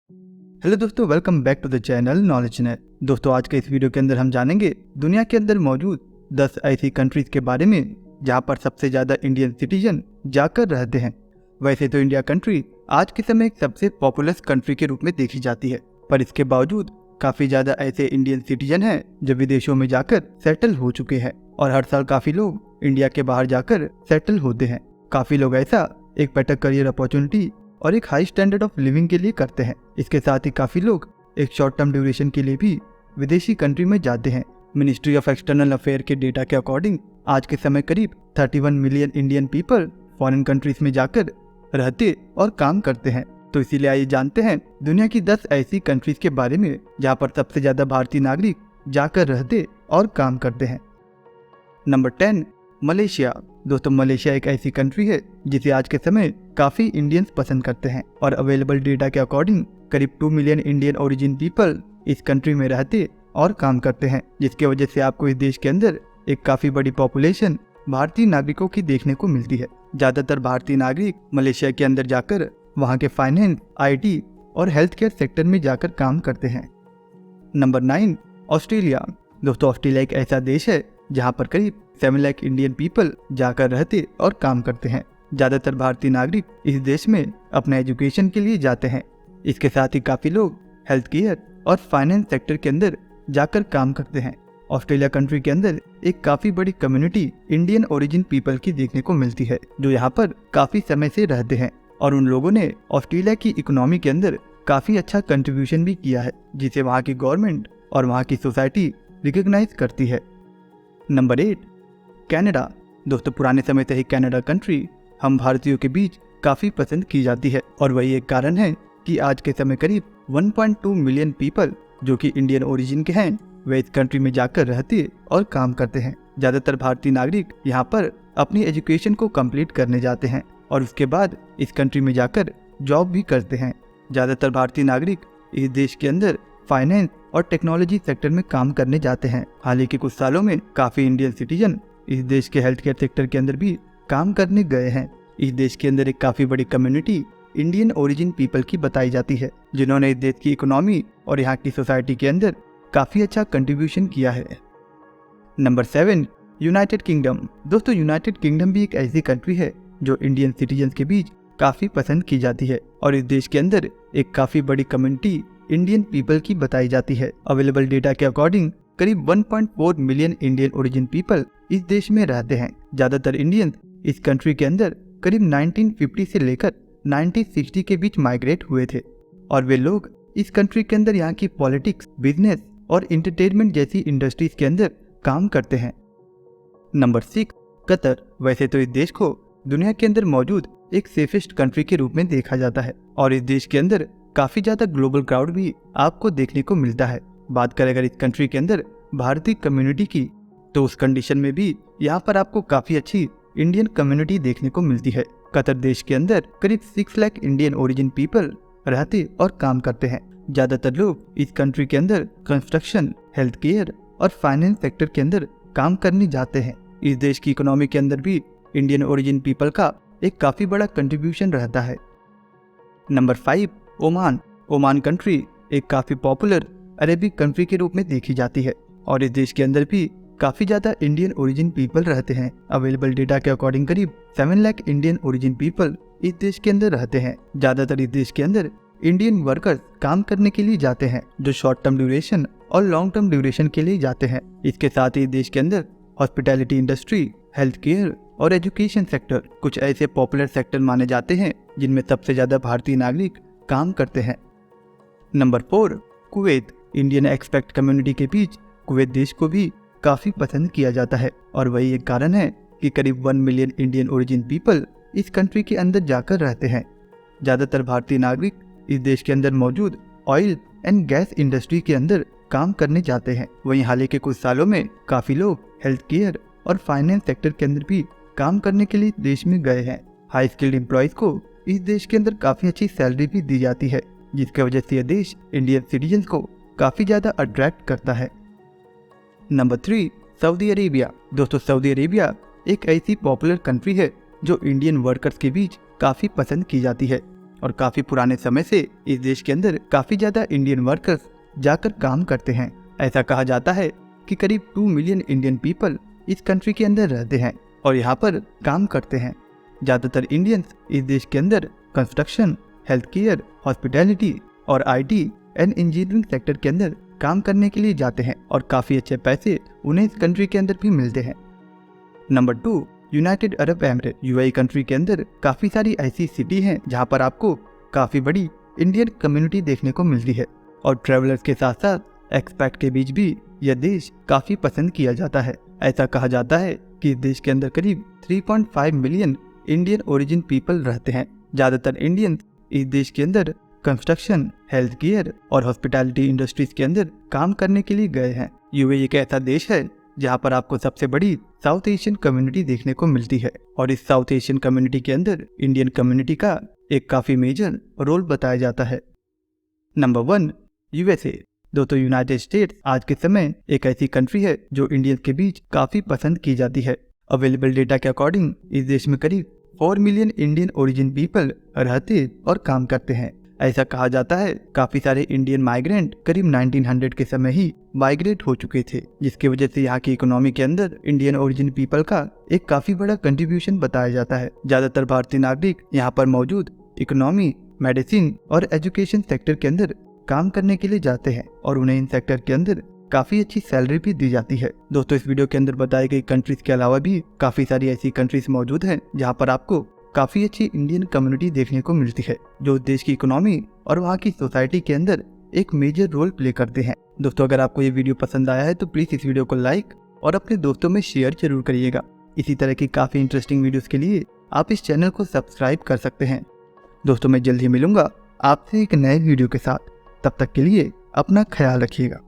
Hello दोस्तों, welcome back to the channel knowledge net. दोस्तों, आज के इस वीडियो के अंदर हम जानेंगे दुनिया के अंदर मौजूद 10 ऐसी कंट्रीज के बारे में जहां पर सबसे ज्यादा इंडियन सिटीजन जाकर रहते हैं। वैसे तो इंडिया कंट्री आज के समय एक सबसे पॉपुलस कंट्री के रूप में देखी जाती है, पर इसके बावजूद काफी ज्यादा ऐसे इंडियन सिटीजन हैं जो विदेशों में जाकर सेटल हो चुके हैं और हर साल काफी लोग इंडिया के बाहर जाकर सेटल होते हैं। काफी लोग ऐसा एक बेटर करियर अपॉर्चुनिटी और एक हाई स्टैंडर्ड ऑफ लिविंग के लिए करते हैं। इसके साथ ही काफी लोग एक शॉर्ट टर्म ड्यूरेशन के लिए भी विदेशी कंट्री में जाते हैं। मिनिस्ट्री ऑफ एक्सटर्नल अफेयर के डेटा के अकॉर्डिंग आज के समय करीब 31 million Indian people foreign countries में जाकर रहते और काम करते हैं। तो इसीलिए आइए जानते हैं दुनिया की 10 ऐसी कंट्रीज के बारे में जहाँ पर सबसे ज्यादा भारतीय नागरिक जाकर रहते और काम करते हैं। Number 10, Malaysia. दोस्तों, मलेशिया एक ऐसी कंट्री है जिसे आज के समय काफी इंडियंस पसंद करते हैं और अवेलेबल डेटा के अकॉर्डिंग करीब 2 मिलियन इंडियन ओरिजिन पीपल इस कंट्री में रहते और काम करते हैं, जिसकी वजह से आपको इस देश के अंदर एक काफी बड़ी पॉपुलेशन भारतीय नागरिकों की देखने को मिलती है। ज्यादातर भारतीय नागरिक मलेशिया के अंदर जाकर वहाँ के फाइनेंस, IT और हेल्थ केयर सेक्टर में जाकर काम करते हैं। Number 9, Australia. दोस्तों, ऑस्ट्रेलिया एक ऐसा देश है जहाँ पर करीब 7 लाख इंडियन पीपल जाकर रहते और काम करते हैं। ज्यादातर भारतीय नागरिक इस देश में अपना एजुकेशन के लिए जाते हैं। इसके साथ ही काफी लोग हेल्थ केयर और फाइनेंस सेक्टर के अंदर जाकर काम करते हैं। ऑस्ट्रेलिया कंट्री के अंदर एक काफी बड़ी कम्युनिटी इंडियन ओरिजिन पीपल की देखने को मिलती है जो यहाँ पर काफी समय से रहते हैं और उन लोगों ने ऑस्ट्रेलिया की इकोनॉमी के अंदर काफी अच्छा कंट्रीब्यूशन भी किया है, जिसे वहाँ की गवर्नमेंट और वहाँ की सोसाइटी रिकॉग्नाइज करती है। Number 8, Canada. दोस्तों, पुराने समय से ही कनाडा कंट्री हम भारतीयों के बीच काफी पसंद की जाती है और वही एक कारण है कि आज के समय करीब 1.2 मिलियन पीपल जो कि इंडियन ओरिजिन के हैं वे इस कंट्री में जाकर रहते और काम करते हैं। ज्यादातर भारतीय नागरिक यहाँ पर अपनी एजुकेशन को कंप्लीट करने जाते हैं और उसके बाद इस कंट्री में जाकर जॉब भी करते हैं। ज्यादातर भारतीय नागरिक इस देश के अंदर फाइनेंस और टेक्नोलॉजी सेक्टर में काम करने जाते हैं। हाल ही के कुछ सालों में काफी इंडियन सिटीजन इस देश के हेल्थ केयर सेक्टर के अंदर भी काम करने गए हैं। इस देश के अंदर एक काफी बड़ी कम्युनिटी इंडियन ओरिजिन पीपल की बताई जाती है जिन्होंने इस देश की इकोनॉमी और यहाँ की सोसाइटी के अंदर काफी अच्छा कंट्रीब्यूशन किया है। Number 7, United kingdom. दोस्तों, यूनाइटेड किंगडम भी एक ऐसी कंट्री है जो इंडियन सिटीजन के बीच काफी पसंद की जाती है और इस देश के अंदर एक काफी बड़ी कम्युनिटी इंडियन पीपल की बताई जाती है। अवेलेबल डेटा के अकॉर्डिंग करीब 1.4 मिलियन इंडियन ओरिजिन पीपल इस देश में रहते हैं। ज्यादातर इंडियंस इस कंट्री के अंदर करीब 1950 से लेकर 1960 के बीच माइग्रेट हुए थे और वे लोग इस कंट्री के अंदर यहाँ की पॉलिटिक्स, बिजनेस और एंटरटेनमेंट जैसी इंडस्ट्रीज के अंदर काम करते हैं। Number 6, Qatar. वैसे तो इस देश को दुनिया के अंदर मौजूद एक सेफेस्ट कंट्री के रूप में देखा जाता है और इस देश के अंदर काफी ज्यादा ग्लोबल क्राउड भी आपको देखने को मिलता है। बात करें अगर इस कंट्री के अंदर भारतीय कम्युनिटी की, तो उस कंडीशन में भी यहाँ पर आपको काफी अच्छी इंडियन कम्युनिटी देखने को मिलती है। कतर देश के अंदर करीब 6 लाख इंडियन ओरिजिन पीपल रहते और काम करते हैं। ज्यादातर लोग इस कंट्री के अंदर कंस्ट्रक्शन, हेल्थ केयर और फाइनेंस सेक्टर के अंदर काम करने जाते हैं। इस देश की इकोनॉमी के अंदर भी इंडियन ओरिजिन पीपल का एक काफी बड़ा कंट्रीब्यूशन रहता है। Number 5, Oman. ओमान कंट्री एक काफी पॉपुलर अरेबिक कंट्री के रूप में देखी जाती है और इस देश के अंदर भी काफी ज्यादा इंडियन ओरिजिन पीपल रहते हैं। अवेलेबल डेटा के अकॉर्डिंग करीब 7 लाख इंडियन ओरिजिन पीपल इस देश के अंदर रहते हैं। ज्यादातर इस देश के अंदर इंडियन वर्कर्स काम करने के लिए जाते हैं जो शॉर्ट टर्म ड्यूरेशन और लॉन्ग टर्म ड्यूरेशन के लिए जाते हैं। इसके साथ ही देश के अंदर हॉस्पिटैलिटी इंडस्ट्री, हेल्थ केयर और एजुकेशन सेक्टर कुछ ऐसे पॉपुलर सेक्टर माने जाते हैं जिनमें सबसे ज्यादा भारतीय नागरिक काम करते हैं। Number 4, Kuwait. Indian expect community के बीच कुवैत देश को भी काफी पसंद किया जाता है और वही एक कारण है कि करीब 1 मिलियन इंडियन ओरिजिन पीपल इस कंट्री के अंदर जाकर रहते हैं। ज्यादातर भारतीय नागरिक इस देश के अंदर मौजूद ऑयल एंड गैस इंडस्ट्री के अंदर काम करने जाते हैं। वहीं हाल ही के कुछ सालों में काफी लोग हेल्थ केयर और फाइनेंस सेक्टर के अंदर भी काम करने के लिए देश में गए हैं। हाई स्किल्ड एम्प्लॉयज को इस देश के अंदर काफी अच्छी सैलरी भी दी जाती है, जिसकी वजह से यह देश इंडियन सिटीजन को काफी ज्यादा अट्रैक्ट करता है। Number 3, Saudi Arabia. दोस्तों, सऊदी अरेबिया एक ऐसी पॉपुलर कंट्री है जो इंडियन वर्कर्स के बीच काफी पसंद की जाती है और काफी पुराने समय से इस देश के अंदर काफी ज्यादा इंडियन वर्कर्स जाकर काम करते हैं। ऐसा कहा जाता है कि करीब 2 मिलियन इंडियन पीपल इस कंट्री के अंदर रहते हैं और यहाँ पर काम करते हैं। ज्यादातर इंडियंस इस देश के अंदर कंस्ट्रक्शन, हेल्थ केयर, हॉस्पिटैलिटी और IT एंड इंजीनियरिंग सेक्टर के अंदर काम करने के लिए जाते हैं और काफी अच्छे पैसे उन्हें इस कंट्री के अंदर भी मिलते हैं। Number 2, United Arab emirate. UAE country के अंदर काफी सारी ऐसी सिटी हैं जहां पर आपको काफी बड़ी इंडियन कम्युनिटी देखने को मिलती है और ट्रेवलर्स के साथ साथ एक्सपैट के बीच भी यह देश काफी पसंद किया जाता है। ऐसा कहा जाता है कि इस देश के अंदर करीब 3.5 मिलियन इंडियन ओरिजिन पीपल रहते हैं। ज्यादातर इंडियंस इस देश के अंदर कंस्ट्रक्शन, हेल्थ केयर और हॉस्पिटैलिटी इंडस्ट्रीज के अंदर काम करने के लिए गए हैं। UAE एक ऐसा देश है जहां पर आपको सबसे बड़ी साउथ एशियन कम्युनिटी देखने को मिलती है और इस साउथ एशियन कम्युनिटी के अंदर इंडियन कम्युनिटी का एक काफी मेजर रोल बताया जाता है। Number 1, USA। दोस्तों, यूनाइटेड स्टेट्स आज के समय एक ऐसी कंट्री है जो इंडियंस के बीच काफी पसंद की जाती है। अवेलेबल डेटा के अकॉर्डिंग इस देश में करीब 4 मिलियन इंडियन ओरिजिन पीपल रहते और काम करते हैं। ऐसा कहा जाता है काफी सारे इंडियन माइग्रेंट करीब 1900 के समय ही माइग्रेट हो चुके थे, जिसकी वजह से यहाँ की इकोनॉमी के अंदर इंडियन ओरिजिन पीपल का एक काफी बड़ा कंट्रीब्यूशन बताया जाता है। ज्यादातर भारतीय नागरिक यहाँ पर मौजूद इकोनॉमी, मेडिसिन और एजुकेशन सेक्टर के अंदर काम करने के लिए जाते हैं और उन्हें इन सेक्टर के अंदर काफी अच्छी सैलरी भी दी जाती है। दोस्तों, इस वीडियो के अंदर बताई गई कंट्रीज के अलावा भी काफी सारी ऐसी कंट्रीज मौजूद हैं जहाँ पर आपको काफी अच्छी इंडियन कम्युनिटी देखने को मिलती है जो देश की इकोनॉमी और वहाँ की सोसाइटी के अंदर एक मेजर रोल प्ले करते हैं। दोस्तों, अगर आपको ये वीडियो पसंद आया है तो प्लीज इस वीडियो को लाइक और अपने दोस्तों में शेयर जरूर करिएगा। इसी तरह की काफी इंटरेस्टिंग वीडियोस के लिए आप इस चैनल को सब्सक्राइब कर सकते हैं। दोस्तों, मैं जल्द ही मिलूंगा आपसे एक नए वीडियो के साथ। तब तक के लिए अपना ख्याल रखिएगा।